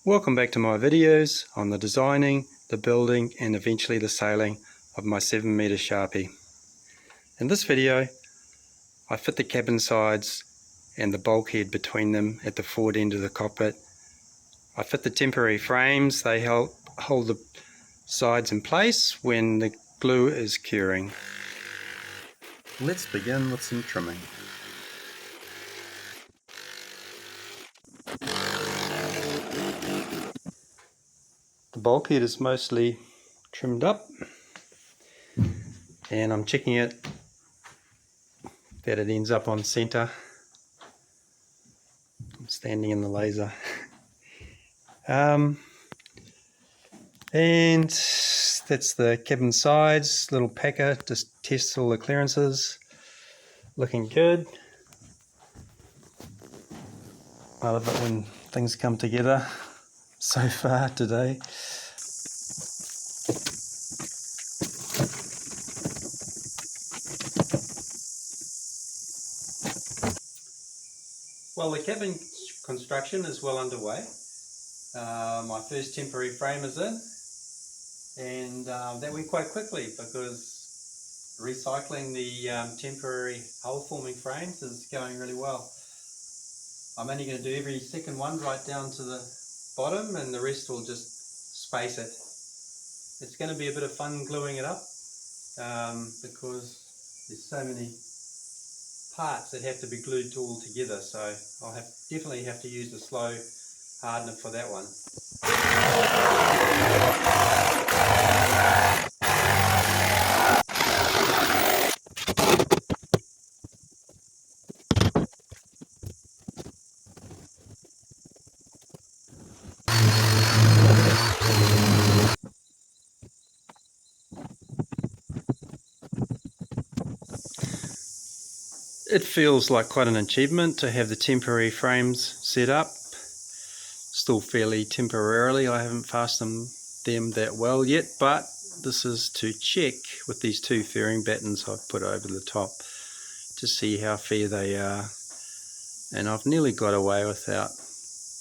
Welcome back to my videos on the designing, the building and eventually the sailing of my 7-meter Sharpie. In this video I fit the cabin sides and the bulkhead between them at the forward end of the cockpit. I fit the temporary frames. They help hold the sides in place when the glue is curing. Let's begin with some trimming. The bulkhead is mostly trimmed up and I'm checking it that it ends up on center. I'm standing in the laser. And that's the cabin sides, little packer, just tests all the clearances. Looking good. I love it when things come together so far today. Well, the cabin construction is well underway. My first temporary frame is in, and that went quite quickly because recycling the temporary hull forming frames is going really well. I'm only going to do every second one right down to the bottom, and the rest will just space it. It's going to be a bit of fun gluing it up because there's so many parts that have to be glued all together, so I'll definitely have to use the slow hardner for that one. It feels like quite an achievement to have the temporary frames set up. Still fairly temporarily, I haven't fastened them that well yet, but this is to check with these two fairing battens I've put over the top to see how fair they are. And I've nearly got away without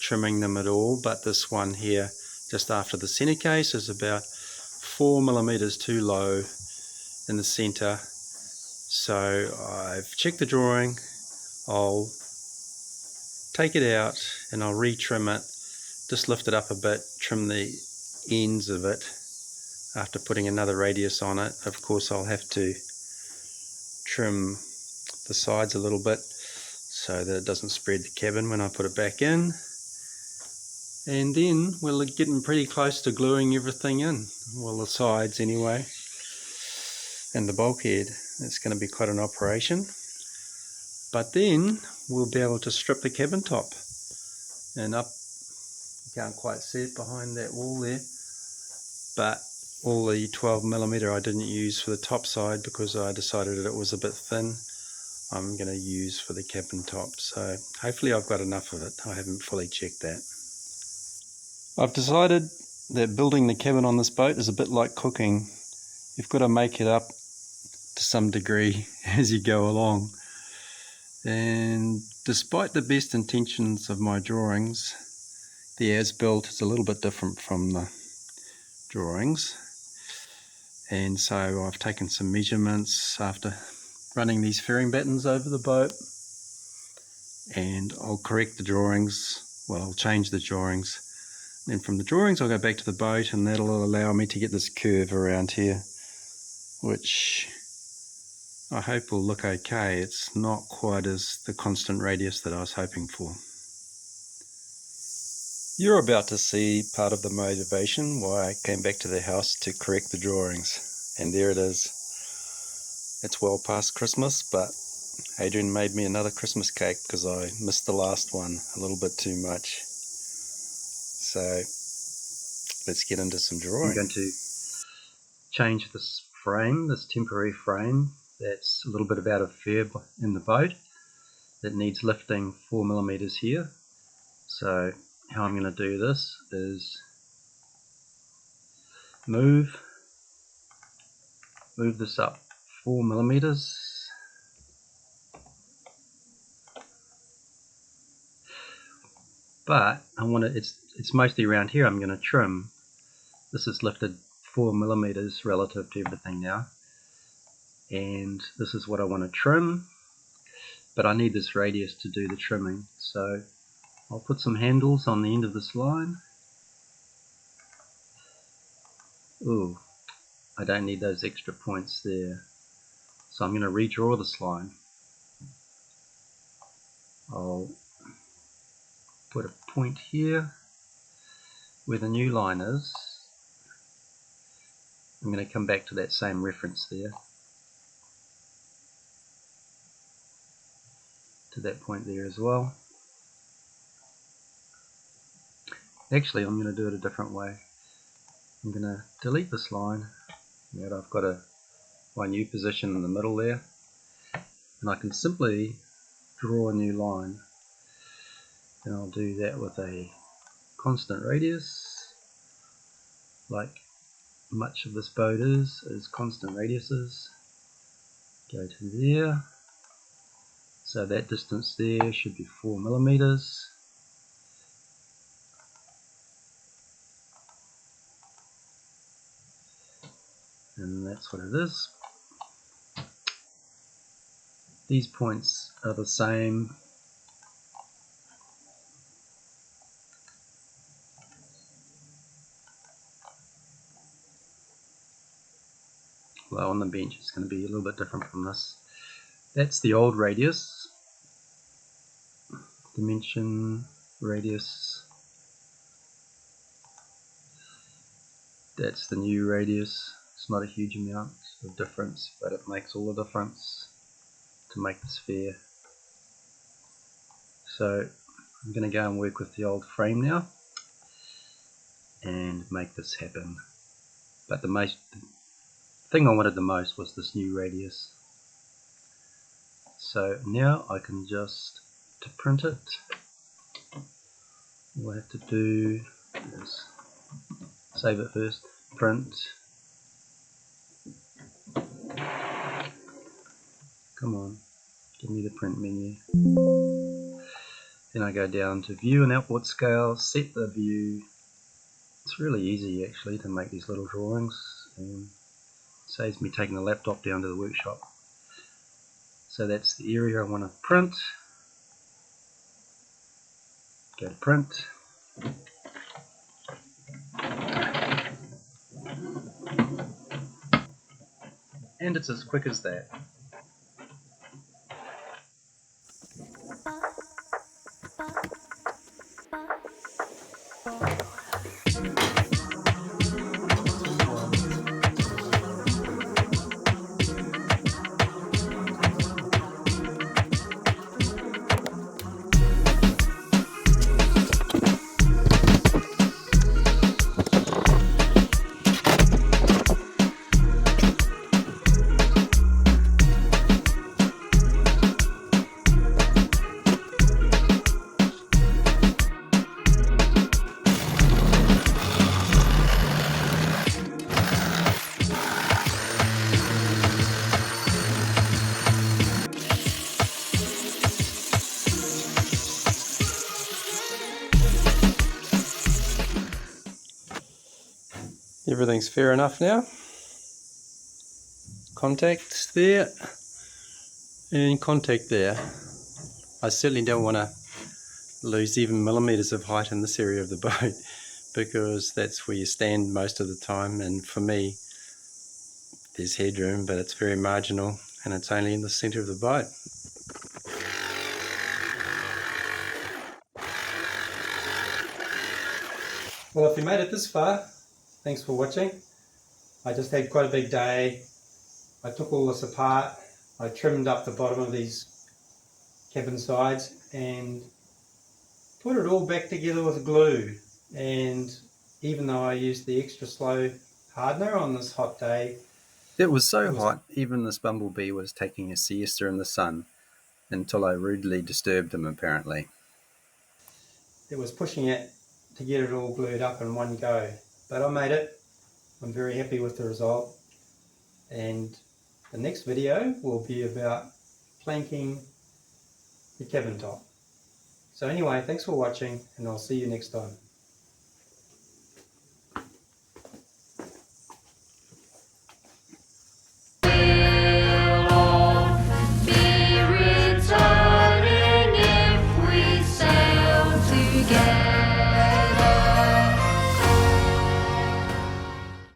trimming them at all, but this one here just after the center case is about 4mm too low in the center. So I've checked the drawing, I'll take it out and I'll retrim it, just lift it up a bit, trim the ends of it after putting another radius on it. Of course I'll have to trim the sides a little bit so that it doesn't spread the cabin when I put it back in. And then we're getting pretty close to gluing everything in, well, the sides anyway, and the bulkhead. It's going to be quite an operation, but then we'll be able to strip the cabin top and up. You can't quite see it behind that wall there, but all the 12mm I didn't use for the top side because I decided it was a bit thin. I'm going to use for the cabin top, so hopefully I've got enough of it. I haven't fully checked that. I've decided that building the cabin on this boat is a bit like cooking. You've got to make it up to some degree as you go along, and despite the best intentions of my drawings, the as-built is a little bit different from the drawings. And so I've taken some measurements after running these fairing battens over the boat, and I'll correct the drawings. Well, I'll change the drawings, and from the drawings I'll go back to the boat, and that'll allow me to get this curve around here, which I hope will look okay. It's not quite as the constant radius that I was hoping for. You're about to see part of the motivation why I came back to the house to correct the drawings. And there it is. It's well past Christmas, but Adrian made me another Christmas cake because I missed the last one a little bit too much. So let's get into some drawing. I'm going to change this frame, this temporary frame. That's a little bit out of fair in the boat. It needs lifting 4mm here. So how I'm going to do this is move this up 4mm, but I want it, it's mostly around here I'm going to trim. This is lifted 4mm relative to everything now, and this is what I want to trim, but I need this radius to do the trimming, so I'll put some handles on the end of this line. Ooh, I don't need those extra points there, so I'm going to redraw this line. I'll put a point here where the new line is. I'm going to come back to that same reference there, to that point there as well. Actually, I'm going to do it a different way. I'm going to delete this line. Now I've got my new position in the middle there, and I can simply draw a new line, and I'll do that with a constant radius, like much of this boat is constant radiuses. Go to there, so that distance there should be 4mm. And that's what it is. These points are the same. Well, on the bench it's going to be a little bit different from this. That's the old radius, dimension, radius. That's the new radius. It's not a huge amount of difference, but it makes all the difference to make this fair. So I'm going to go and work with the old frame now and make this happen. But the thing I wanted the most was this new radius. So now I can just, to print it, all I have to do is save it first, print, come on, give me the print menu. Then I go down to view and outboard scale, set the view. It's really easy actually to make these little drawings, and saves me taking the laptop down to the workshop. So that's the area I want to print. Go to print. And it's as quick as that. Everything's fair enough now. Contact there and contact there. I certainly don't want to lose even millimeters of height in this area of the boat, because that's where you stand most of the time, and for me there's headroom, but it's very marginal and it's only in the center of the boat. Well, if you made it this far, thanks for watching. I just had quite a big day. I took all this apart, I trimmed up the bottom of these cabin sides and put it all back together with glue. And even though I used the extra slow hardner on this hot day, it was so hot, even this bumblebee was taking a siesta in the sun until I rudely disturbed him apparently. It was pushing it to get it all glued up in one go, but I made it. I'm very happy with the result, and the next video will be about planking the cabin top. So anyway, thanks for watching, and I'll see you next time.